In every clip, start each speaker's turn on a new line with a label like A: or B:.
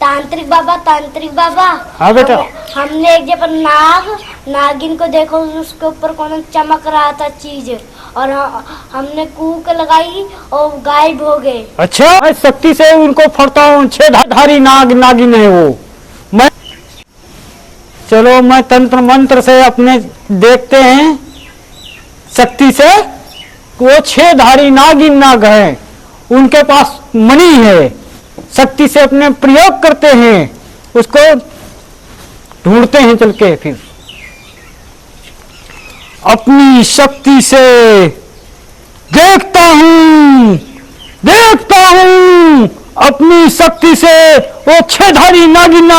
A: तांत्रिक बाबा।
B: हाँ बेटा।
A: हमने एक जब नागिन को देखो, उसके ऊपर कौन चमक रहा था चीज, और हमने कूक लगाई और गायब हो गए।
B: अच्छा, मैं शक्ति से उनको फड़ता हूँ। 6 धारी नागिन है वो। चलो मैं तंत्र मंत्र से अपने देखते हैं शक्ति से। वो 6 धारी नाग है, उनके पास मणि है। शक्ति से अपने प्रयोग करते हैं, उसको ढूंढते हैं चल के। फिर अपनी शक्ति से देखता हूं अपनी शक्ति से वो 6 धारी नागिन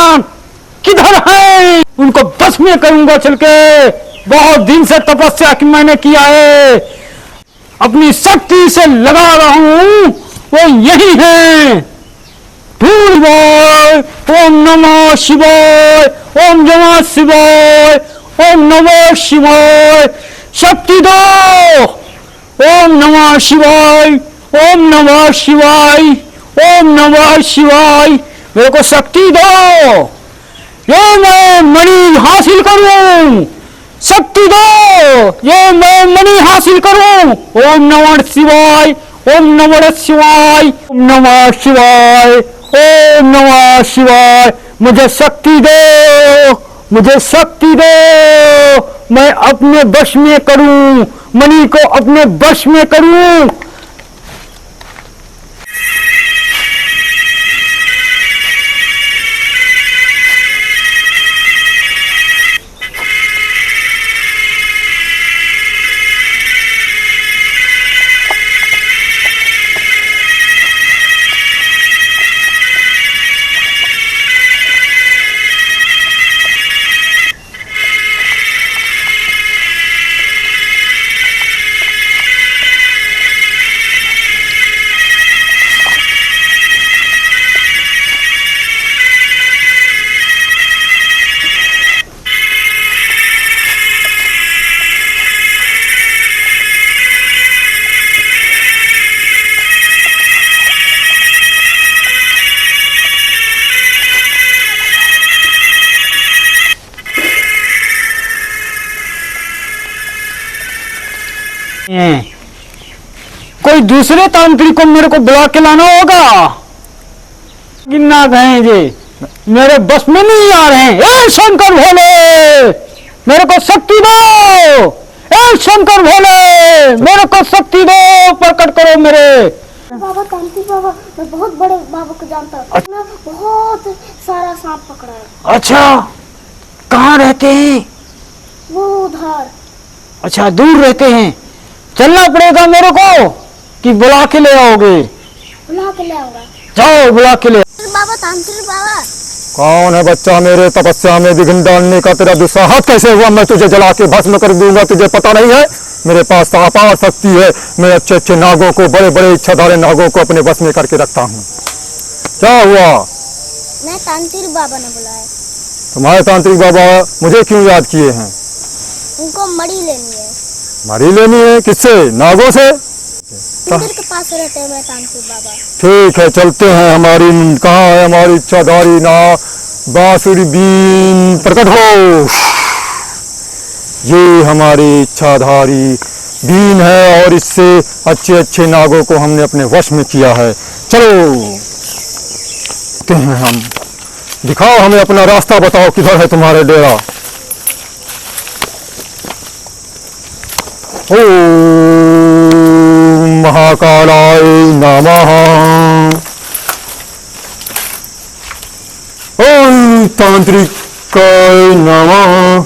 B: किधर है, उनको बस में करूंगा चल के। बहुत दिन से तपस्या की मैंने किया है, अपनी शक्ति से लगा रहा हूं, वो यही है। ओम नमः शिवाय, ओम नमः शिवाय, ओम नमः शिवाय। शक्ति दो। ओम नमः शिवाय, ओम नमः शिवाय, ओम नमः शिवाय। मेरे को शक्ति दो, ये मैं मणि हासिल करूं। शक्ति दो, ये मैं मणि हासिल करूं। ओम नमः शिवाय, ओम नमः शिवाय, ओम नमः शिवाय, ओम नमः शिवाय। मुझे शक्ति दो, मुझे शक्ति दो, मैं अपने वश में करूं, मणि को अपने वश में करूं। कोई दूसरे तांत्रिक को मेरे को बुला के लाना होगा। गिन्ना गए जी, मेरे बस में नहीं आ रहे हैं। ए शंकर भोले, मेरे को शक्ति दो। ए शंकर भोले, मेरे को शक्ति दो, प्रकट करो मेरे।
A: बाबा तांत्रिक बाबा, मैं बहुत बड़े बाबा को जानता हूँ। मैं बहुत सारा सांप पकड़ा है।
B: अच्छा, कहाँ रहते हैं?
A: वो उधर।
B: अच्छा, दूर रहते हैं। चलना पड़ेगा मेरे को कि बुला के ले आओगे?
A: बुला के ले आऊंगा।
B: जाओ बुला के ले।
A: तांत्रिक बाबा।
C: कौन है बच्चा मेरे तपस्या में विघ्न डालने का? तेरा दुस्साहस कैसे हुआ? मैं तुझे जला के भस्म कर दूंगा, तुझे पता नहीं है? मेरे पास अपार शक्ति है, मैं अच्छे अच्छे नागों को, बड़े बड़े इच्छाधारी नागों को अपने बस में करके रखता हूँ। क्या हुआ?
A: मैं तांत्रिक बाबा ने बुलाया।
C: तुम्हारे तांत्रिक बाबा मुझे क्यों याद किए हैं?
A: उनको मणि लेनी है।
C: मणि लेनी है? किससे? नागों से?
A: मंदिर के पास रहते हैं मैं तांत्रिक बाबा।
C: ठीक है, चलते हैं। हमारी कहाँ है हमारी इच्छाधारी ना बांसुरी बीन? प्रकट हो। ये हमारी इच्छाधारी बीन है और इससे अच्छे अच्छे नागों को हमने अपने वश में किया है। चलो देखते हैं हम। दिखाओ हमें अपना रास्ता, बताओ किधर है तुम्हारे डेरा। ओम महाकालाय नमः। ओम तांत्रिकाय नमः।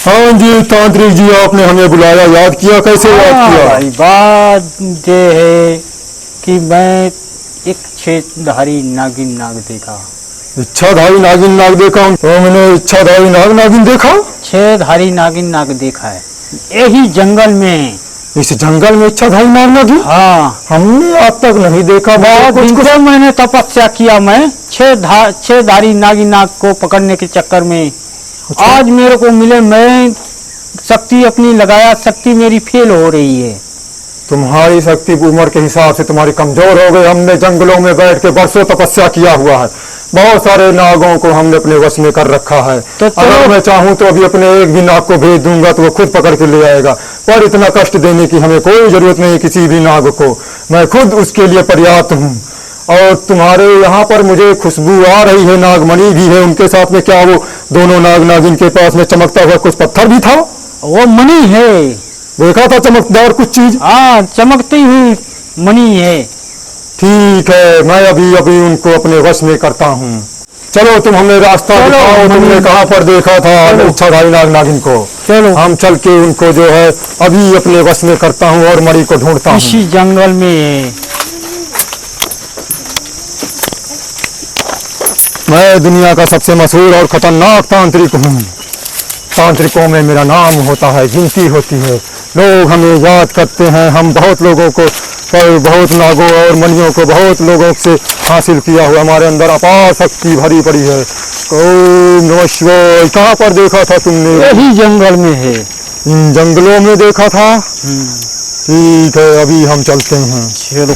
C: हाँ जी तांत्रिक जी, आपने हमें बुलाया, याद किया? कैसे याद किया?
B: भाई बात ये है कि मैं एक 6 धारी नागिन नाग देखा।
C: इच्छाधारी नागिन नाग देखा? तो मैंने इच्छाधारी नागिन देखा?
B: 6 धारी नागिन नाग देखा है यही जंगल में।
C: इस जंगल में इच्छाधारी नागिन?
B: हाँ,
C: हमने आज तक नहीं देखा।
B: बहुत दिन से मैंने तपस्या किया, मैं 6 धारी नागिन नाग को पकड़ने के चक्कर में।
C: अच्छा।
B: आज मेरे को मिले, मैं शक्ति अपनी लगाया, शक्ति मेरी फेल हो रही है।
C: तुम्हारी शक्ति उम्र के हिसाब से तुम्हारी कमजोर हो गई। हमने जंगलों में बैठ के बरसों तपस्या किया हुआ है, बहुत सारे नागों को हमने अपने वश में कर रखा है।
B: तो
C: अगर मैं चाहूं तो अभी अपने एक भी नाग को भेज दूंगा तो वो खुद पकड़ के ले आएगा, पर इतना कष्ट देने की हमें कोई जरूरत नहीं किसी भी नाग को, मैं खुद उसके लिए पर्याप्त हूँ। और तुम्हारे यहाँ पर मुझे खुशबू आ रही है, नागमणि भी है उनके साथ में, क्या वो दोनों नाग नागिन के पास में चमकता हुआ कुछ पत्थर भी था?
B: वो मणि है,
C: देखा था चमकदार कुछ चीज?
B: हाँ चमकती हुई मणि है।
C: ठीक है, मैं अभी अभी उनको अपने वश में करता हूँ। चलो तुम हमें रास्ता दिखाओ, तुमने कहाँ पर देखा था इच्छाधारी नाग नागिन को?
B: चलो
C: हम चल के उनको जो है अभी अपने वश में करता हूँ और मणि को ढूंढता हूँ।
B: इसी जंगल में है।
C: मैं दुनिया का सबसे मशहूर और खतरनाक तांत्रिक हूँ। तांत्रिकों में मेरा नाम होता है, गिनती होती है, लोग हमें याद करते हैं। हम बहुत लोगों को, पर बहुत नागों और मणियों को बहुत लोगों से हासिल किया हुआ, हमारे अंदर अपार शक्ति भरी पड़ी है। ओम नमः शिवाय। कहाँ पर देखा था तुमने?
B: यही जंगल में है।
C: इन जंगलों में देखा था? ठीक है, अभी हम चलते हैं।
B: चलो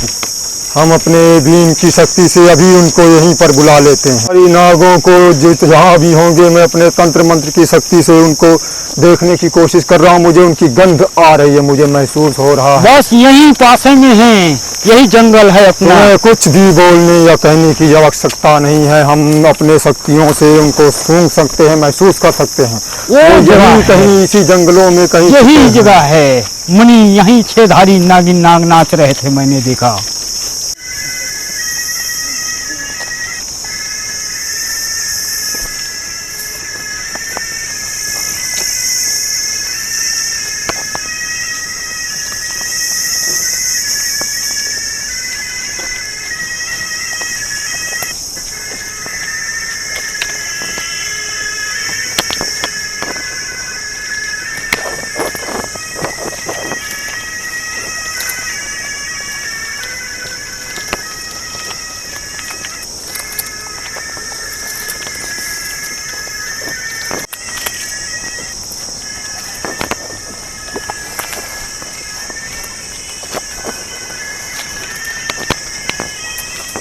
C: हम अपने भीम की शक्ति से अभी उनको यहीं पर बुला लेते हैं। हमारी नागों को जित जहाँ भी होंगे मैं अपने तंत्र मंत्र की शक्ति से उनको देखने की कोशिश कर रहा हूँ। मुझे उनकी गंध आ रही है, मुझे महसूस हो रहा है।
B: बस यही पास में है, यही जंगल है अपना।
C: तुम्हें कुछ भी बोलने या कहने की आवश्यकता नहीं है, हम अपने शक्तियों से उनको सूंघ सकते हैं, महसूस कर सकते हैं।
B: वो
C: यही कहीं इसी जंगलों में कहीं
B: यही जगह है। मणि यही छेधारी नागिन नाग नाच रहे थे, मैंने देखा।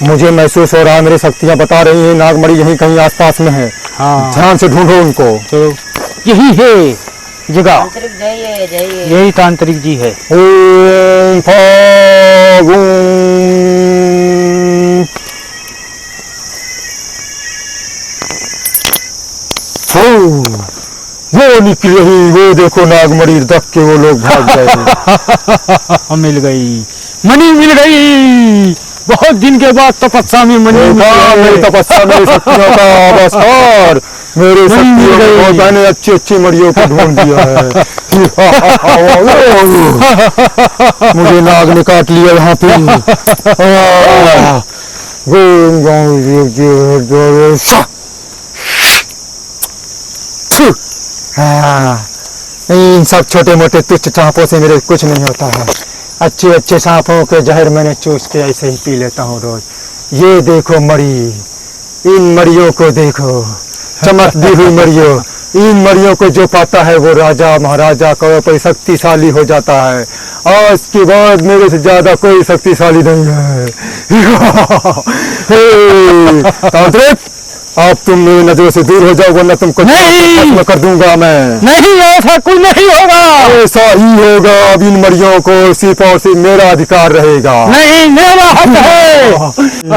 C: मुझे महसूस हो रहा है, मेरी शक्तियाँ बता रही हैं नागमणि यहीं कहीं आसपास में है।
B: हाँ
C: ध्यान से ढूंढो उनको।
B: चलो यही है जगह,
D: तांत्रिक जाइए जाइए।
B: यही तांत्रिक जी है।
C: ओम फागुन। वो निकली रही, वो देखो नागमणि, देख के वो लोग भाग गए।
B: मिल गई मणि, मिल गई। बहुत दिन के बाद तपस्या में मणि मिली है।
C: मेरी तपस्या, मेरी शक्तियों का आविष्कार, मेरी शक्तियों को मैंने अच्छी अच्छी मणियों को ढूंढ दिया है। मुझे नाग ने काट लिया यहाँ पे। इन सब छोटे मोटे तुच्छ सांपों से मेरे कुछ नहीं होता है। अच्छे अच्छे सांपों के जहर मैंने चूस के ऐसे ही पी लेता हूँ रोज। ये देखो मणि, इन मणियों को देखो, चमकती हुई मणियों। इन मणियों को जो पाता है वो राजा महाराजा का कोई शक्तिशाली हो जाता है। आज के बाद मेरे से ज्यादा कोई शक्तिशाली नहीं है। तांत्रिक, अब तुम मेरी नजरों से दूर हो जाओ, वरना तुमको खत्म कर दूंगा मैं।
B: नहीं, ऐसा कुछ नहीं होगा।
C: ऐसा ही होगा। अब इन मणियों को सिर्फ और सिर्फ मेरा अधिकार रहेगा।
B: नहीं, मेरा हक है।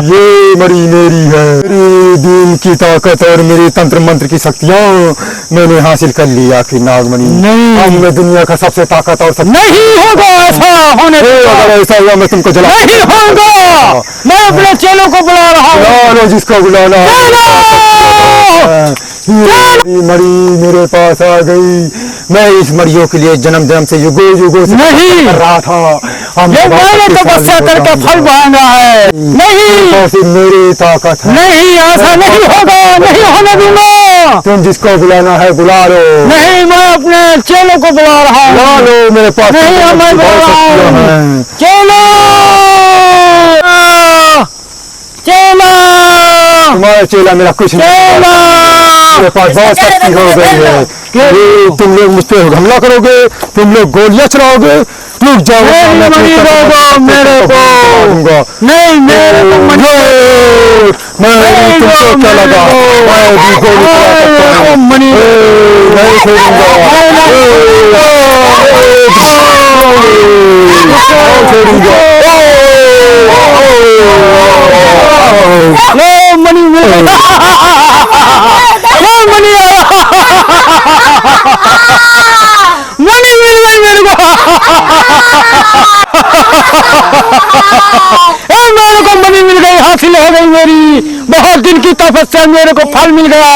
C: ये मणि मेरी है। मेरी दीन की ताकत और मेरी तंत्र मंत्र की शक्तियाँ मैंने हासिल कर ली आखिर नागमणि।
B: नहीं।
C: अब मैं दुनिया का सबसे ताकत और सबसे
B: नहीं होगा ऐसा होने दो।
C: अगर ऐसा हुआ मैं तुमको जला
B: नहीं होगा। मैं अपने चेलों को बुला रहा हूँ।
C: बुला लो जिसको बुलाना है। ये मणि मेरे पास आ गई। मैं इस मणियों के लिए जन्म जन्म से युगों युगों से
B: नहीं।
C: कर रहा था।
B: ये मैंने तपस्या करके फल मांगा है। नहीं,
C: सिर्फ मेरी ताकत है।
B: नहीं, ऐसा नहीं होगा। नहीं होने दूंगा।
C: तुम जिसको बुलाना है बुला लो।
B: नहीं, मैं अपने चेलों को बुला रहा हूँ।
C: बुला लो, मेरे पास
B: नहीं, मैं बुला रहा हूँ। चलो चेला,
C: तुम्हारा चेला मेरा कुछ नहीं।
B: चेला,
C: मेरे पास बहुत शक्ति हो गई है। ये तुम लोग मुझ पे हमला करोगे, तुम लोग गोलियां चलाओगे, रुक जाओ
B: नहीं
C: मैं
B: मणि
C: अपनी
B: दो
C: तपस्या
B: मेरे को,
C: दूंगा।
B: नहीं मेरे को मणि
C: मैं
B: नहीं दो
C: तुमको क्या
B: मेरे
C: लगा,
B: को।
C: मैं भी गोली चला सकता हूँ।
B: मणि
C: नहीं छोड़ूंगा, छोड़ूंगा।
B: लो मणि मिल गया, लो मणि आया, मणि मिल गई मेरे को, मेरे को मणि मिल गई, हासिल हो गई मेरी बहुत दिन की तपस्या, मेरे को फल मिल गया।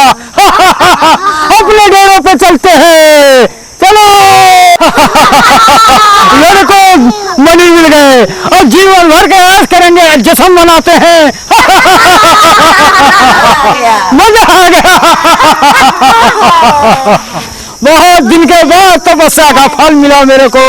B: अपने डेरों पे चलते हैं, चलो। मेरे को मणि मिल गए और जीवन भर के ऐश करेंगे, जश्न मनाते हैं। मजा आ गया, बहुत दिन के बाद तपस्या का फल मिला मेरे को।